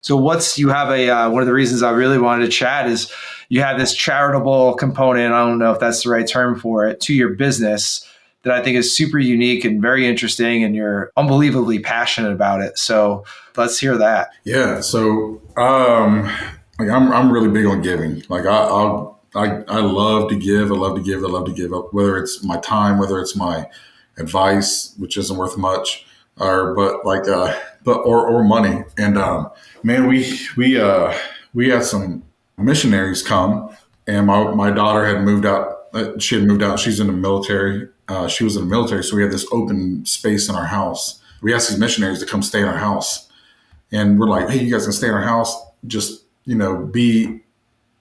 So you have a one of the reasons I really wanted to chat is you have this charitable component. I don't know if that's the right term for it, to your business that I think is super unique and very interesting, and you're unbelievably passionate about it. So let's hear that. Yeah. So, like I'm really big on giving. Like I love to give. I love to give. I love to give up, whether it's my time, whether it's my advice, which isn't worth much, or money. And man, we had some missionaries come, and my daughter had moved out. She had moved out. She's in the military. She was in the military, so we had this open space in our house. We asked these missionaries to come stay in our house, and we're like, hey, you guys can stay in our house. Just be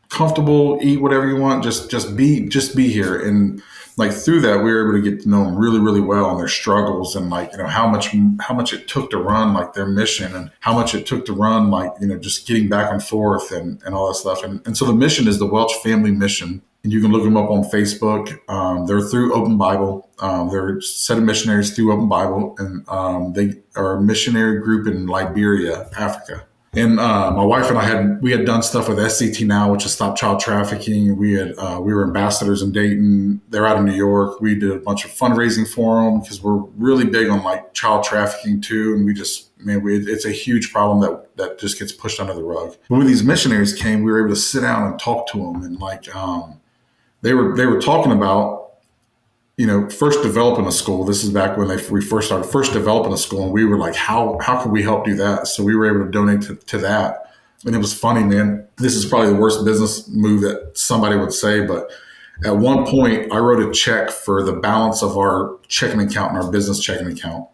comfortable, eat whatever you want, just be here. And like through that, we were able to get to know them really, really well and their struggles, and like how much it took to run like their mission, and how much it took to run like just getting back and forth, and all that stuff. And so the mission is the Welch Family Mission, and you can look them up on Facebook. They're through Open Bible. They're a set of missionaries through Open Bible, and they are a missionary group in Liberia, Africa. And my wife and we had done stuff with SCT Now, which is Stop Child Trafficking. We were ambassadors in Dayton. They're out of New York. We did a bunch of fundraising for them because we're really big on like child trafficking too. And it's a huge problem that just gets pushed under the rug. But when these missionaries came, we were able to sit down and talk to them, and like they were talking about first developing a school. This is back when we first started developing a school, and we were like, how can we help do that? So we were able to donate to that. And it was funny, man. This is probably the worst business move that somebody would say, but at one point I wrote a check for the balance of our checking account and our business checking account.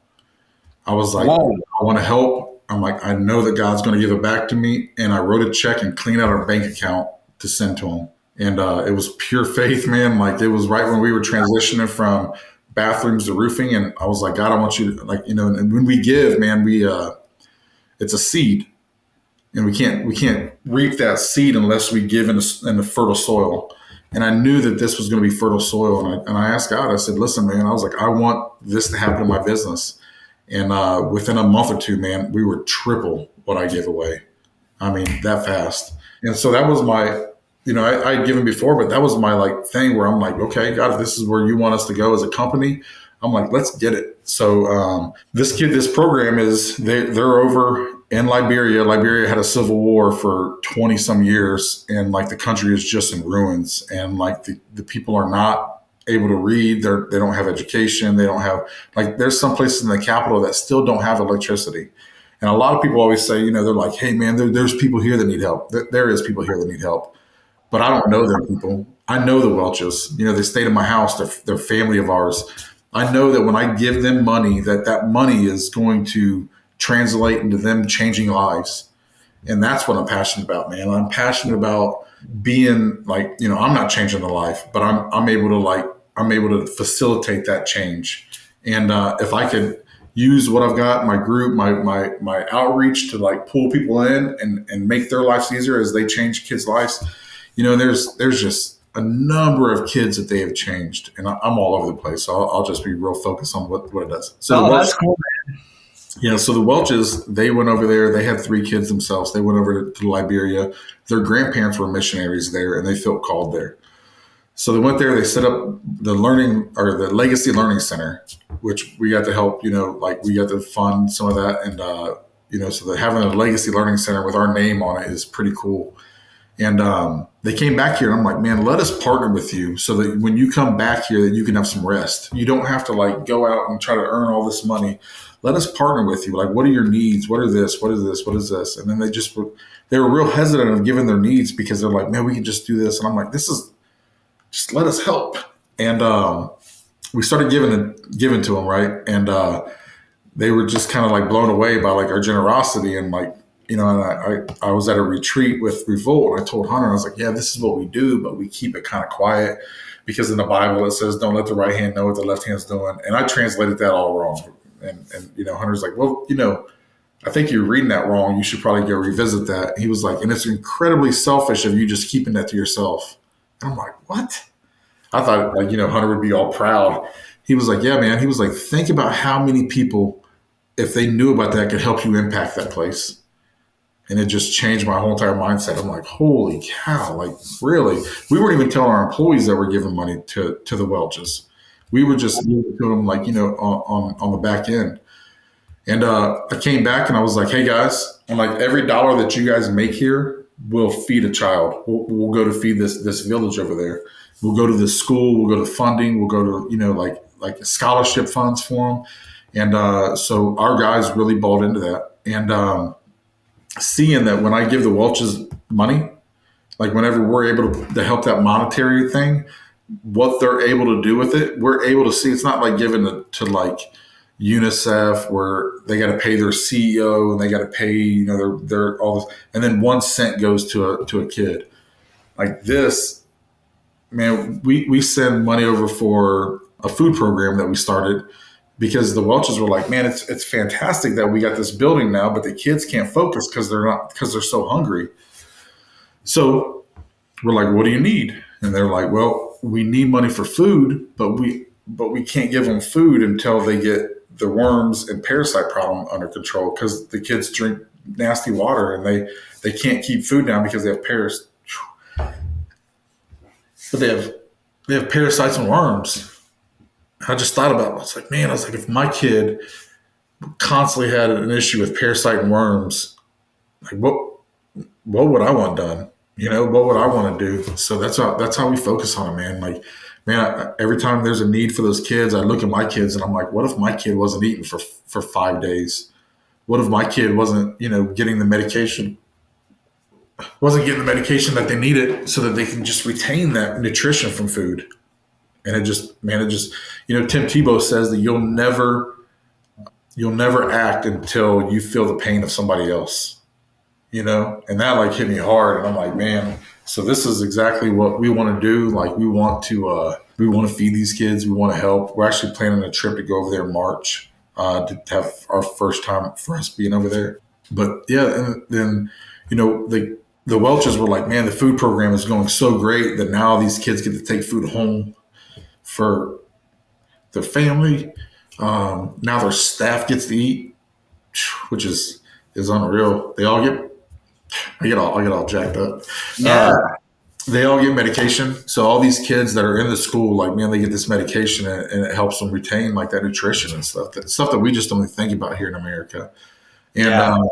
I was like, Whoa. I want to help. I'm like, I know that God's going to give it back to me. And I wrote a check and cleaned out our bank account to send to him. And it was pure faith, man. Like it was right when we were transitioning from bathrooms to roofing. And I was like, God, I want you to and when we give, man, it's a seed, and we can't reap that seed unless we give in the fertile soil. And I knew that this was going to be fertile soil. And I asked God, I said, listen, man, I was like, I want this to happen in my business. And within a month or two, man, we were triple what I gave away. I mean, that fast. And so that was my, I'd given before, but that was my like thing where I'm like, okay, God, if this is where you want us to go as a company, I'm like, let's get it. So this program they're over in Liberia. Liberia had a civil war for 20 some years, and like the country is just in ruins, and like the people are not able to read. They don't have education. They don't have, like, there's some places in the capital that still don't have electricity. And a lot of people always say, they're like, hey man, there's people here that need help. There is people here that need help. But I don't know them people. I know the Welches. They stayed in my house. They're family of ours. I know that when I give them money, that money is going to translate into them changing lives. And that's what I'm passionate about, man. I'm passionate about being like, I'm not changing the life, but I'm able to facilitate that change. And if I could use what I've got, my group, my outreach to like pull people in and make their lives easier as they change kids' lives. There's just a number of kids that they have changed, and I'm all over the place. So I'll just be real focused on what it does. So That's cool. yeah. So the Welches, they went over there. They had 3 kids themselves. They went over to Liberia. Their grandparents were missionaries there, and they felt called there. So they went there. They set up the Legacy Learning Center, which we got to help. Like we got to fund some of that, and so that having a Legacy Learning Center with our name on it is pretty cool. And they came back here, and I'm like, man, let us partner with you so that when you come back here, that you can have some rest. You don't have to like go out and try to earn all this money. Let us partner with you. Like, what are your needs? What are this? What is this? What is this? And then they were real hesitant of giving their needs because they're like, man, we can just do this. And I'm like, just let us help. And we started giving to them, right? And they were just kind of like blown away by like our generosity, and like, and I was at a retreat with Revolt, and I told Hunter, I was like, yeah, this is what we do, but we keep it kind of quiet because in the Bible it says, don't let the right hand know what the left hand's doing. And I translated that all wrong. And Hunter's like, well, I think you're reading that wrong. You should probably go revisit that. He was like, and it's incredibly selfish of you just keeping that to yourself. And I'm like, what? I thought like, Hunter would be all proud. He was like, yeah, man. He was like, think about how many people, if they knew about that, could help you impact that place. And it just changed my whole entire mindset. I'm like, holy cow, like really? We weren't even telling our employees that we're giving money to the Welches. We were just giving it to them like, on the back end. And I came back and I was like, hey guys, I'm like, every dollar that you guys make here will feed a child. We'll go to feed this village over there. We'll go to this school. We'll go to funding. We'll go to, like scholarship funds for them. And so our guys really bought into that. And seeing that when I give the Welches money, like whenever we're able to help that monetary thing, what they're able to do with it, we're able to see. It's not like giving to like UNICEF where they got to pay their CEO and they got to pay, their all this, and then 1 cent goes to a kid. Like this, man, we send money over for a food program that we started because the Welches were like, man, it's fantastic that we got this building now, but the kids can't focus because they're so hungry. So we're like, what do you need? And they're like, well, we need money for food, but we can't give them food until they get the worms and parasite problem under control because the kids drink nasty water and they can't keep food down because they have but they have parasites and worms. I just thought about it. I was like, if my kid constantly had an issue with parasite and worms, like what would I want done? What would I want to do? So that's how we focus on it, man. Like, man, every time there's a need for those kids, I look at my kids and I'm like, what if my kid wasn't eating for 5 days? What if my kid wasn't, getting the medication that they needed so that they can just retain that nutrition from food? And it just, Tim Tebow says that you'll never act until you feel the pain of somebody else, and that like hit me hard. And I'm like, man, so this is exactly what we want to do. Like we want to feed these kids. We want to help. We're actually planning a trip to go over there in March to have our first time for us being over there. But yeah, and then, the Welches were like, man, the food program is going so great that now these kids get to take food home for their family. Now their staff gets to eat, which is unreal. I get all jacked up. Yeah. They all get medication. So all these kids that are in the school, like, man, they get this medication and it helps them retain like that nutrition and stuff that we just don't even think about here in America. And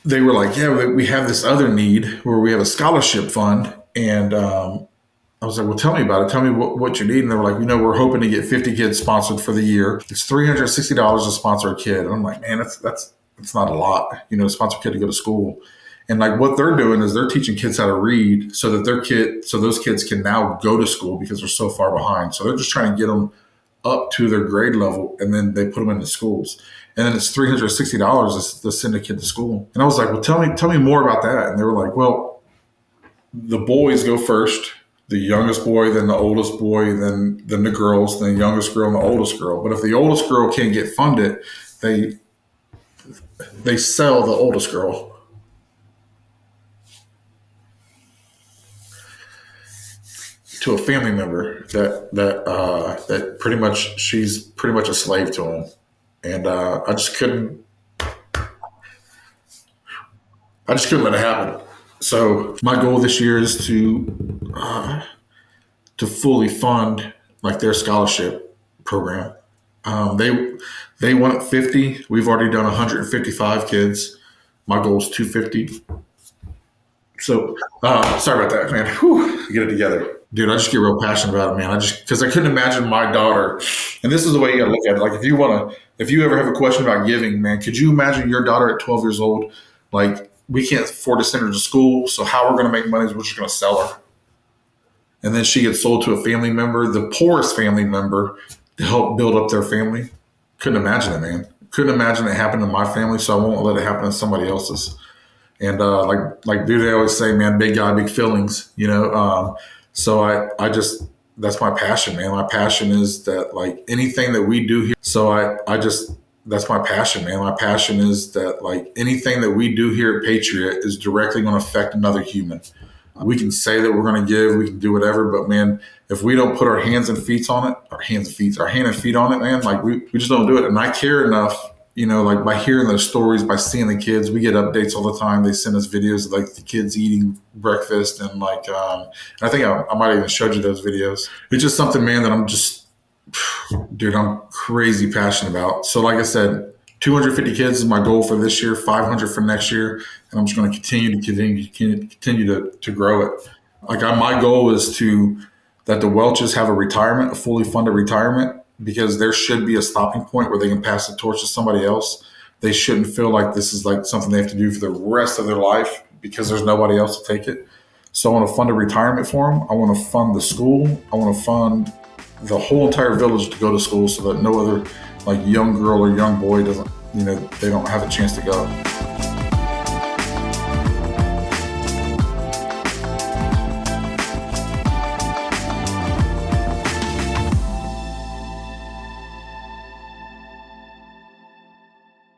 they were like, yeah, we have this other need where we have a scholarship fund. And I was like, well, tell me about it. Tell me what you need. And they were like, we're hoping to get 50 kids sponsored for the year. It's $360 to sponsor a kid. And I'm like, man, that's not a lot, to sponsor a kid to go to school. And like what they're doing is they're teaching kids how to read so that those kids can now go to school because they're so far behind. So they're just trying to get them up to their grade level and then they put them into schools. And then it's $360 to send a kid to school. And I was like, well, tell me more about that. And they were like, well, the boys go first, the youngest boy, then the oldest boy, then the girls, then the youngest girl and the oldest girl. But if the oldest girl can't get funded, they sell the oldest girl. To a family member that pretty much she's pretty much a slave to him. And I just couldn't let it happen. So my goal this year is to fully fund like their scholarship program. They want 50. We've already done 155 kids. My goal is 250. So sorry about that, man. Whew, get it together. Dude, I just get real passionate about it, man. Because I couldn't imagine my daughter, and this is the way you gotta look at it. Like if you ever have a question about giving, man, could you imagine your daughter at 12 years old? Like, we can't afford to send her to school, so how we're gonna make money is we're just gonna sell her. And then she gets sold to a family member, the poorest family member, to help build up their family. Couldn't imagine it, man. Couldn't imagine it happened to my family, so I won't let it happen to somebody else's. And like dude, they always say, man, big guy, big feelings, So I just, that's my passion, man. My passion is that like anything that we do here. So that's my passion, man. My passion is that like anything that we do here at Patriot is directly going to affect another human. We can say that we're going to give, we can do whatever, but man, if we don't put our hands and feet on it, our hand and feet on it, man, like we just don't do it. And I care enough like by hearing those stories, by seeing the kids, we get updates all the time. They send us videos of like the kids eating breakfast and like, I think I might have even showed you those videos. It's just something, man, that I'm crazy passionate about. So like I said, 250 kids is my goal for this year, 500 for next year. And I'm just going to continue to grow it. Like my goal is that the Welches have a fully funded retirement, because there should be a stopping point where they can pass the torch to somebody else. They shouldn't feel like this is like something they have to do for the rest of their life because there's nobody else to take it. So I want to fund a retirement for them. I want to fund the school. I want to fund the whole entire village to go to school so that no other like young girl or young boy doesn't, they don't have a chance to go.